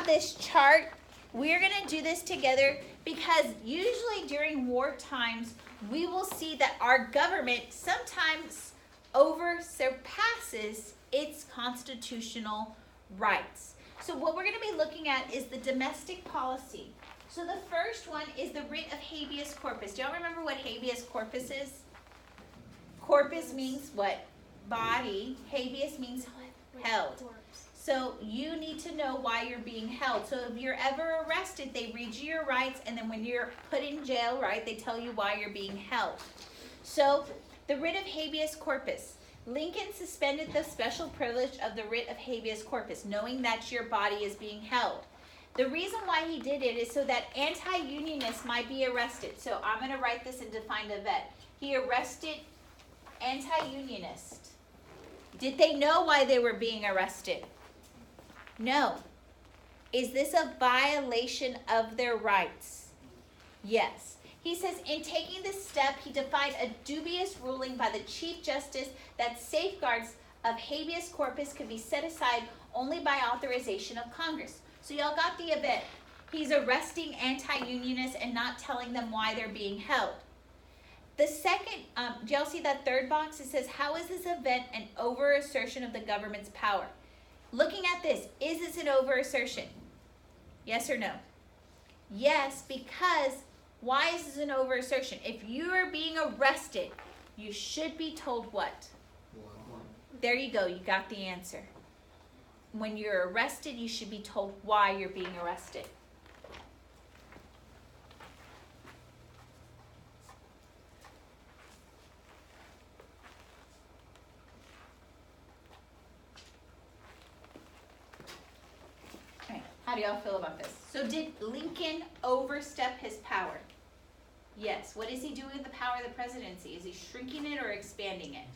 have this chart. We're going to do this together because usually during war times, we will see that our government sometimes surpasses its constitutional rights. So what we're going to be looking at is the domestic policy. So the first one is the writ of habeas corpus. Do y'all remember what habeas corpus is? Corpus means what? Body. Habeas means held. So you need to know why you're being held. So if you're ever arrested, they read you your rights, and then when you're put in jail, right, they tell you why you're being held. So the writ of habeas corpus. Lincoln suspended the special privilege of the writ of habeas corpus, knowing that your body is being held. The reason why he did it is so that anti-unionists might be arrested. So I'm going to write this and define the vet. He arrested anti-unionists. Did they know why they were being arrested? No. Is this a violation of their rights? Yes. He says, in taking this step, he defied a dubious ruling by the Chief Justice that safeguards of habeas corpus could be set aside only by authorization of Congress. So y'all got the event. He's arresting anti-unionists and not telling them why they're being held. The second, do y'all see that third box? It says, how is this event an over-assertion of the government's power? Looking at this, is this an over-assertion? Yes or no? Yes, because why is this an over-assertion? If you are being arrested, you should be told what? There you go, you got the answer. When you're arrested, you should be told why you're being arrested. Okay, how do y'all feel about this? So did Lincoln overstep his power? Yes. What is he doing with the power of the presidency? Is he shrinking it or expanding it?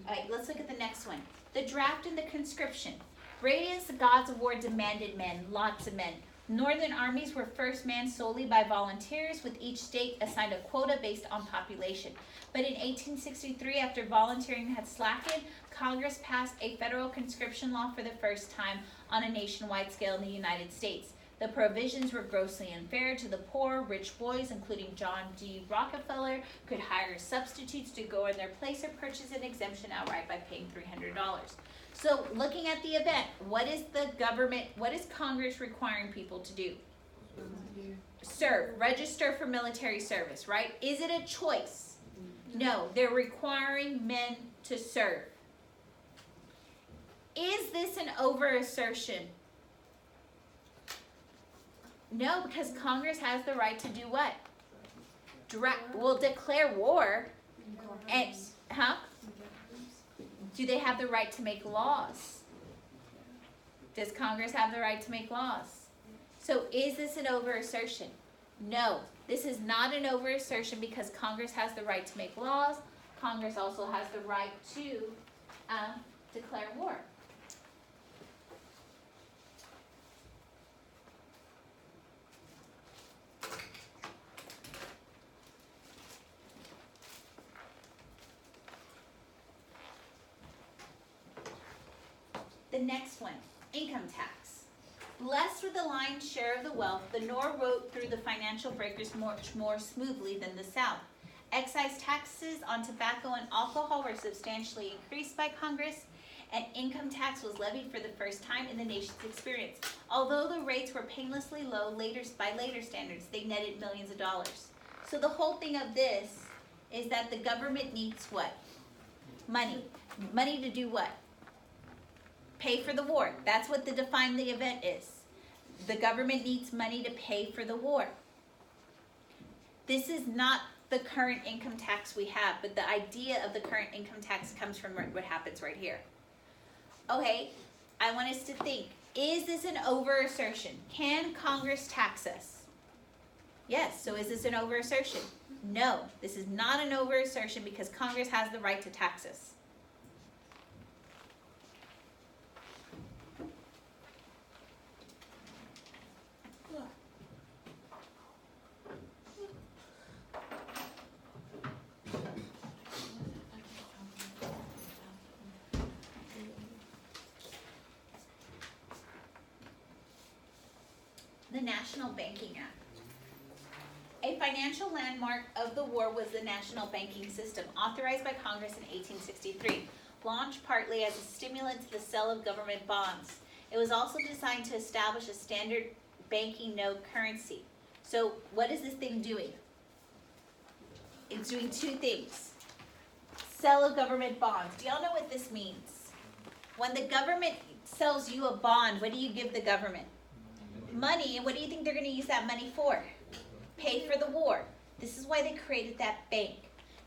All right, let's look at the next one. The draft and the conscription. Great as the gods of war demanded men, lots of men. Northern armies were first manned solely by volunteers, with each state assigned a quota based on population. But in 1863, after volunteering had slackened, Congress passed a federal conscription law for the first time on a nationwide scale in the United States. The provisions were grossly unfair to the poor. Rich boys, including John D. Rockefeller, could hire substitutes to go in their place or purchase an exemption outright by paying $300. So looking at the event, what is Congress requiring people to do? Serve, register for military service, right? Is it a choice? No, they're requiring men to serve. Is this an over-assertion? No, because Congress has the right to do what? Declare war. And, do they have the right to make laws? Does Congress have the right to make laws? So is this an over-assertion? No, this is not an over-assertion because Congress has the right to make laws. Congress also has the right to declare war. The next one, income tax. Blessed with the lion's share of the wealth, the North rode through the financial breakers much more smoothly than the South. Excise taxes on tobacco and alcohol were substantially increased by Congress, and income tax was levied for the first time in the nation's experience. Although the rates were painlessly low by later standards, they netted millions of dollars. So the whole thing of this is that the government needs what? Money. Money to do what? Pay for the war. That's what the define the event is. The government needs money to pay for the war. This is not the current income tax we have, but the idea of the current income tax comes from what happens right here. Okay, I want us to think, is this an over-assertion? Can Congress tax us? Yes, so is this an over-assertion? No, this is not an over-assertion because Congress has the right to tax us. The National Banking Act. A financial landmark of the war was the national banking system, authorized by Congress in 1863, launched partly as a stimulant to the sale of government bonds. It was also designed to establish a standard banking note currency. So what is this thing doing? It's doing two things. Sell of government bonds. Do y'all know what this means? When the government sells you a bond, what do you give the government? Money. And what do you think they're going to use that money for? Pay for the war. This is why they created that bank.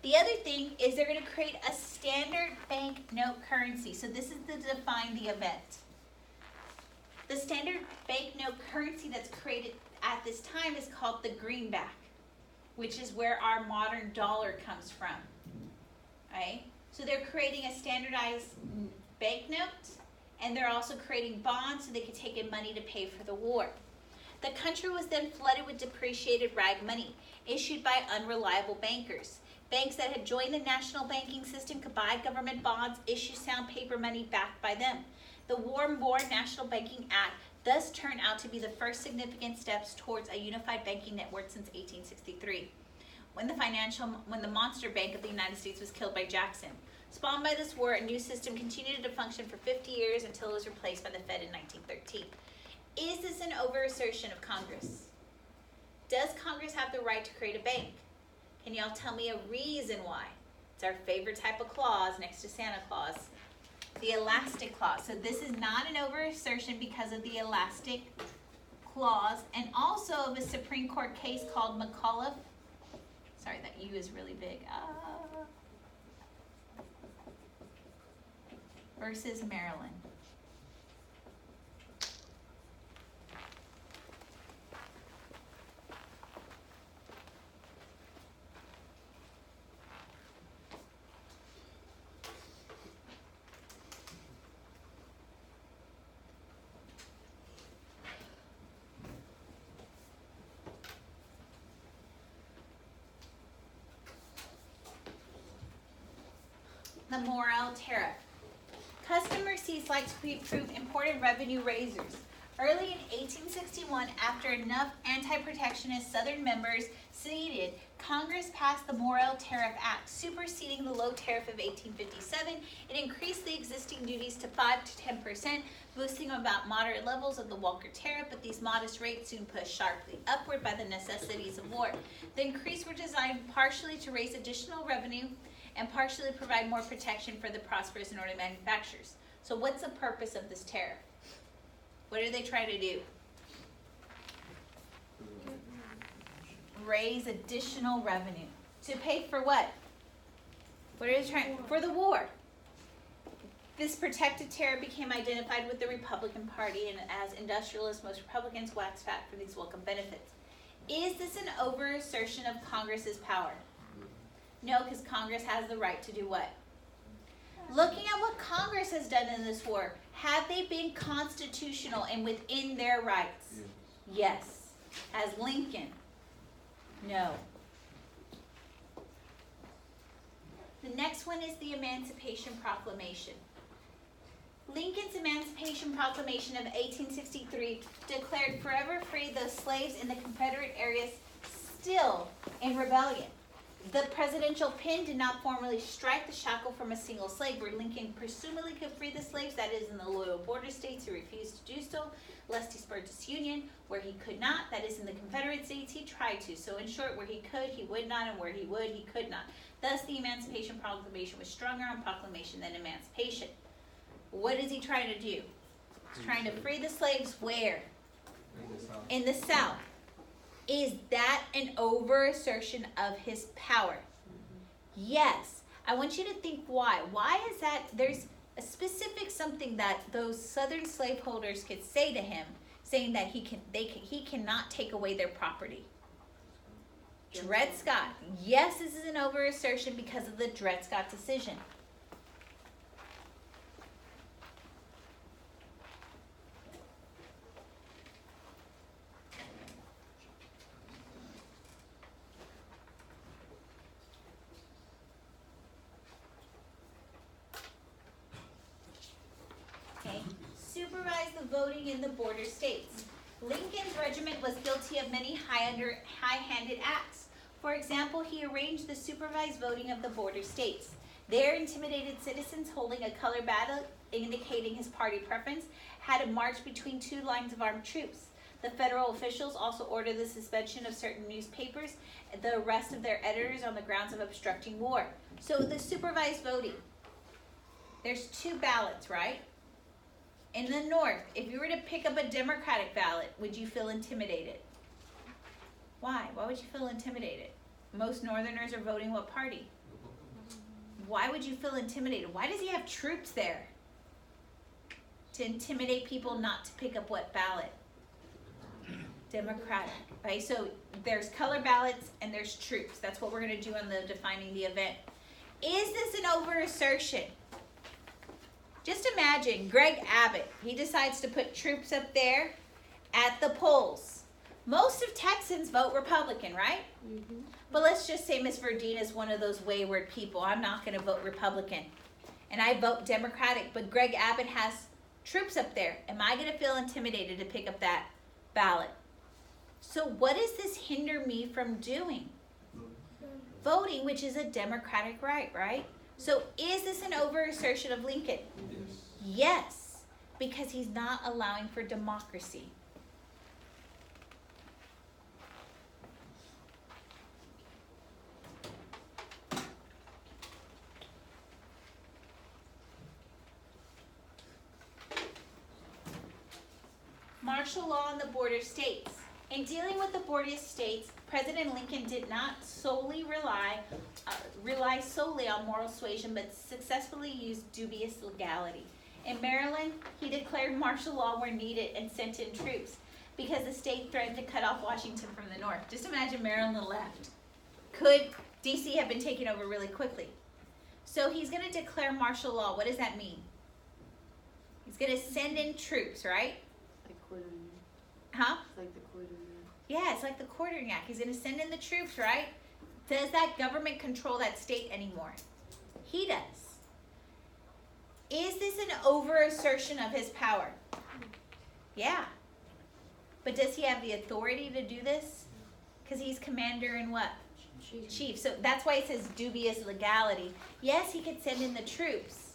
The other thing is they're going to create a standard bank note currency. So this is to define the event. The standard bank note currency that's created at this time is called the greenback, which is where our modern dollar comes from. Right? So they're creating a standardized banknote, and they're also creating bonds so they could take in money to pay for the war. The country was then flooded with depreciated rag money issued by unreliable bankers. Banks that had joined the national banking system could buy government bonds, issue sound paper money backed by them. The War-Born National Banking Act thus turned out to be the first significant steps towards a unified banking network since 1863, when the monster bank of the United States was killed by Jackson. Spawned by this war, a new system continued to function for 50 years until it was replaced by the Fed in 1913. Is this an overassertion of Congress? Does Congress have the right to create a bank? Can y'all tell me a reason why? It's our favorite type of clause next to Santa Claus. The elastic clause. So this is not an overassertion because of the elastic clause, and also of a Supreme Court case called McAuliffe. Sorry, that U is really big. Versus Maryland. The Morrill Tariff. Custom receipts like to be approved important revenue raisers. Early in 1861, after enough anti-protectionist Southern members seceded, Congress passed the Morrill Tariff Act, superseding the low tariff of 1857. It increased the existing duties to 5 to 10%, boosting about moderate levels of the Walker Tariff, but these modest rates soon pushed sharply upward by the necessities of war. The increase were designed partially to raise additional revenue and partially provide more protection for the prosperous northern manufacturers. So what's the purpose of this tariff? What are they trying to do? Raise additional revenue. To pay for what? What are they trying? For the war. This protected tariff became identified with the Republican Party, and as industrialists, most Republicans waxed fat for these welcome benefits. Is this an over-assertion of Congress's power? No, because Congress has the right to do what? Looking at what Congress has done in this war, have they been constitutional and within their rights? Yes. As Lincoln? No. The next one is the Emancipation Proclamation. Lincoln's Emancipation Proclamation of 1863 declared forever free those slaves in the Confederate areas still in rebellion. The presidential pen did not formally strike the shackle from a single slave, where Lincoln presumably could free the slaves, that is in the loyal border states who refused to do so, lest he spurred disunion. Where he could not, that is in the Confederate states, he tried to. So in short, where he could, he would not, and where he would, he could not. Thus, the Emancipation Proclamation was stronger on proclamation than emancipation. What is he trying to do? He's trying to free the slaves where? In the South. Is that an over-assertion of his power? Yes. I want you to think why. Why is that? There's a specific something that those Southern slaveholders could say to him, saying that he cannot take away their property. Dred Scott. Yes, this is an over-assertion because of the Dred Scott decision. Supervise the voting in the border states. Lincoln's regiment was guilty of many high-handed acts. For example, he arranged the supervised voting of the border states. There, intimidated citizens holding a color ballot indicating his party preference had to march between two lines of armed troops. The federal officials also ordered the suspension of certain newspapers and the arrest of their editors on the grounds of obstructing war. So the supervised voting, there's two ballots, right? In the North, if you were to pick up a Democratic ballot, would you feel intimidated? Why? Why would you feel intimidated? Most Northerners are voting what party? Why would you feel intimidated? Why does he have troops there? To intimidate people not to pick up what ballot? Democratic, right? So there's color ballots and there's troops. That's what we're going to do on the defining the event. Is this an over-assertion? Just imagine Greg Abbott. He decides to put troops up there at the polls. Most of Texans vote Republican, right? Mm-hmm. But let's just say Miss Verdina is one of those wayward people. I'm not going to vote Republican. And I vote Democratic, but Greg Abbott has troops up there. Am I going to feel intimidated to pick up that ballot? So what does this hinder me from doing? Voting, which is a democratic right? So is this an over-assertion of Lincoln? Yes, because he's not allowing for democracy. Martial law on the border states. In dealing with the border states, President Lincoln did not solely rely solely on moral suasion, but successfully used dubious legality. In Maryland, he declared martial law where needed and sent in troops because the state threatened to cut off Washington from the north. Just imagine Maryland left. Could D.C. have been taken over really quickly? So he's going to declare martial law. What does that mean? He's going to send in troops, right? Huh? It's like the Quartering Act. Yeah, it's like the Quartering Act. He's going to send in the troops, right? Does that government control that state anymore? He does. Is this an over-assertion of his power? Yeah. But does he have the authority to do this? Because he's commander in what? Chief. So that's why it says dubious legality. Yes, he could send in the troops.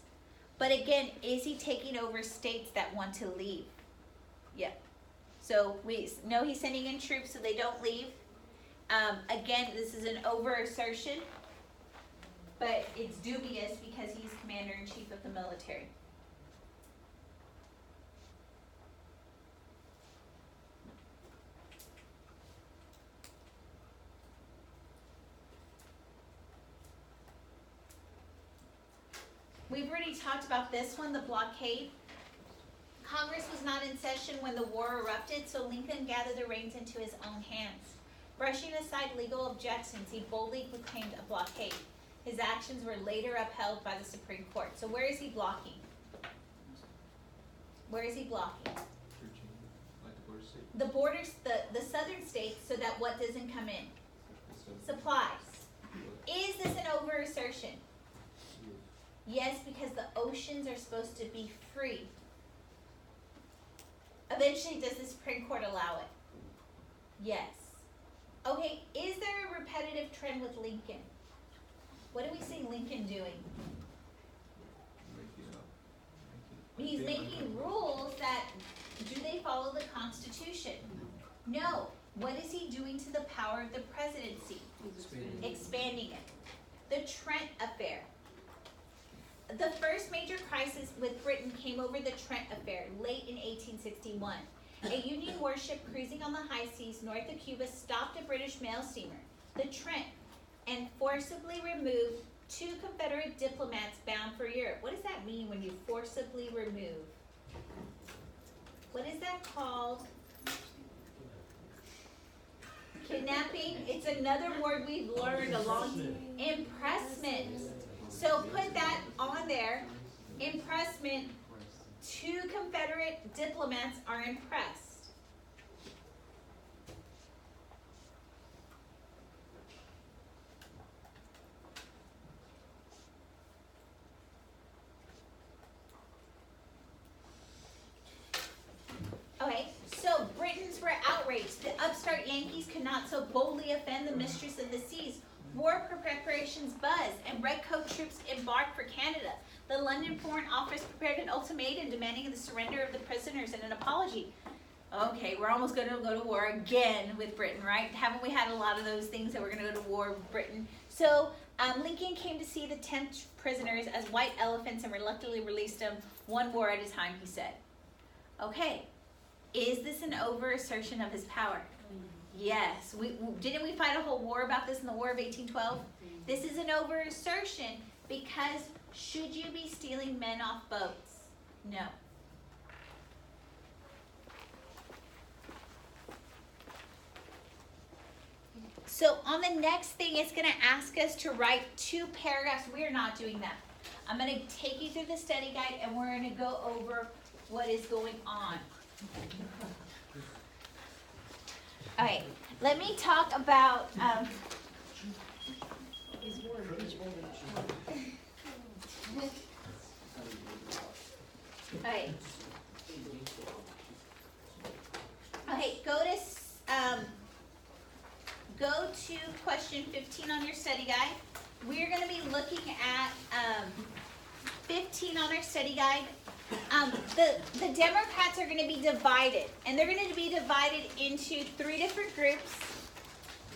But again, is he taking over states that want to leave? Yeah. So we know he's sending in troops so they don't leave. Again, this is an over-assertion, but it's dubious because he's commander-in-chief of the military. We've already talked about this one, the blockade. Congress was not in session when the war erupted, so Lincoln gathered the reins into his own hands. Brushing aside legal objections, he boldly proclaimed a blockade. His actions were later upheld by the Supreme Court. So where is he blocking? Where is he blocking? The borders, the southern states, so that what doesn't come in? Supplies. Is this an over-assertion? Yes, because the oceans are supposed to be free. Eventually, does the Supreme Court allow it? Yes. Okay, is there a repetitive trend with Lincoln? What do we see Lincoln doing? He's making rules that, do they follow the Constitution? No. What is he doing to the power of the presidency? Expanding it. The Trent Affair. The first major crisis with Britain came over the Trent Affair, late in 1861. A Union warship cruising on the high seas north of Cuba stopped a British mail steamer, the Trent, and forcibly removed 2 Confederate diplomats bound for Europe. What does that mean when you forcibly remove? What is that called? Kidnapping. It's another word we've learned along. Impressment. So put that on there. Impressment. 2 Confederate diplomats are impressed. Okay, so Britons were outraged. The Yankees could not so boldly offend the mistress of the seas. War preparations buzz, and redcoat troops embarked for Canada. The London Foreign Office prepared an ultimatum demanding the surrender of the prisoners and an apology. Okay, we're almost going to go to war again with Britain, right? Haven't we had a lot of those things that we're going to go to war with Britain? So Lincoln came to see the 10 prisoners as white elephants and reluctantly released them one war at a time, he said. Okay, is this an over-assertion of his power? Yes. Didn't we fight a whole war about this in the War of 1812? This is an over-assertion because should you be stealing men off boats? No. So on the next thing, it's going to ask us to write 2 paragraphs. We're not doing that. I'm going to take you through the study guide, and we're going to go over what is going on. All right, let me talk about all right. Okay, go to question 15 on your study guide. We're going to be looking at 15 on our study guide. The Democrats are going to be divided, and they're going to be divided into 3 different groups.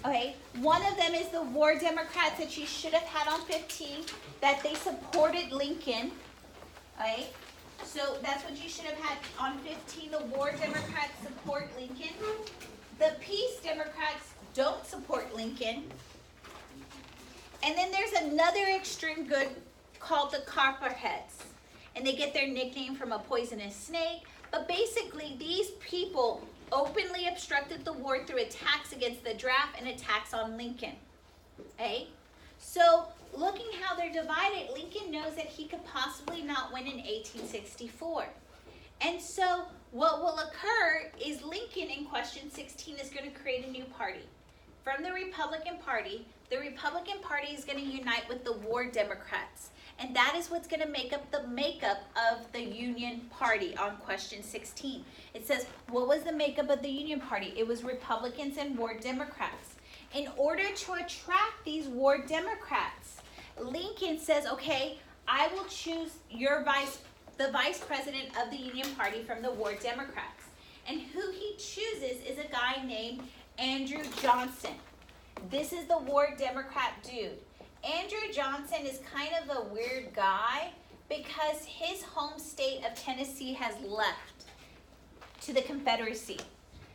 Okay, one of them is the War Democrats that you should have had on 15, that they supported Lincoln. Okay, so that's what you should have had on 15. The War Democrats support Lincoln. The Peace Democrats don't support Lincoln. And then there's another extreme good called the Copperheads. And they get their nickname from a poisonous snake. But basically, these people openly obstructed the war through attacks against the draft and attacks on Lincoln. Okay? So, looking how they're divided, Lincoln knows that he could possibly not win in 1864. And so, what will occur is Lincoln in question 16 is going to create a new party. From the Republican Party is going to unite with the War Democrats. And that is what's going to make up the makeup of the Union Party on question 16. It says, what was the makeup of the Union Party? It was Republicans and War Democrats. In order to attract these War Democrats, Lincoln says, okay, I will choose the vice president of the Union Party from the War Democrats. And who he chooses is a guy named Andrew Johnson. This is the War Democrat dude. Andrew Johnson is kind of a weird guy because his home state of Tennessee has left to the Confederacy.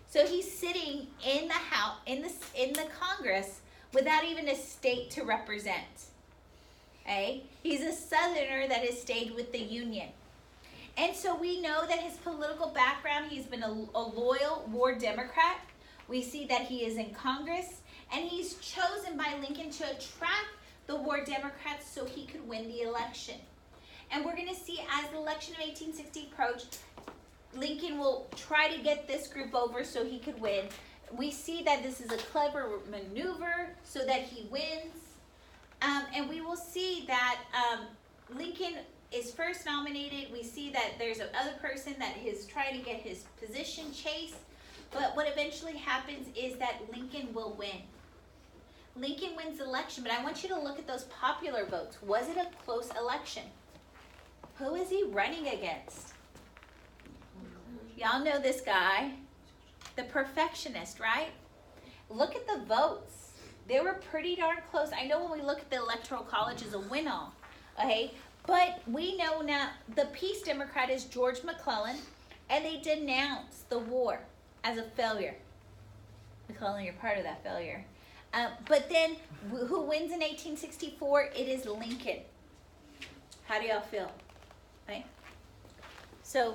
So he's sitting in the House, in the Congress, without even a state to represent. Okay? He's a Southerner that has stayed with the Union. And so we know that his political background, he's been a loyal War Democrat. We see that he is in Congress, and he's chosen by Lincoln to attract the War Democrats so he could win the election. And we're going to see as the election of 1860 approached, Lincoln will try to get this group over so he could win. We see that this is a clever maneuver so that he wins. And we will see that Lincoln is first nominated. We see that there's another person that is trying to get his position chased. But what eventually happens is that Lincoln will win. Lincoln wins the election, but I want you to look at those popular votes. Was it a close election? Who is he running against? Y'all know this guy, the perfectionist, right? Look at the votes. They were pretty darn close. I know when we look at the Electoral College as a win-all, okay? But we know now the Peace Democrat is George McClellan, and they denounce the war as a failure. McClellan, you're part of that failure. But then, who wins in 1864? It is Lincoln. How do y'all feel? Right? So,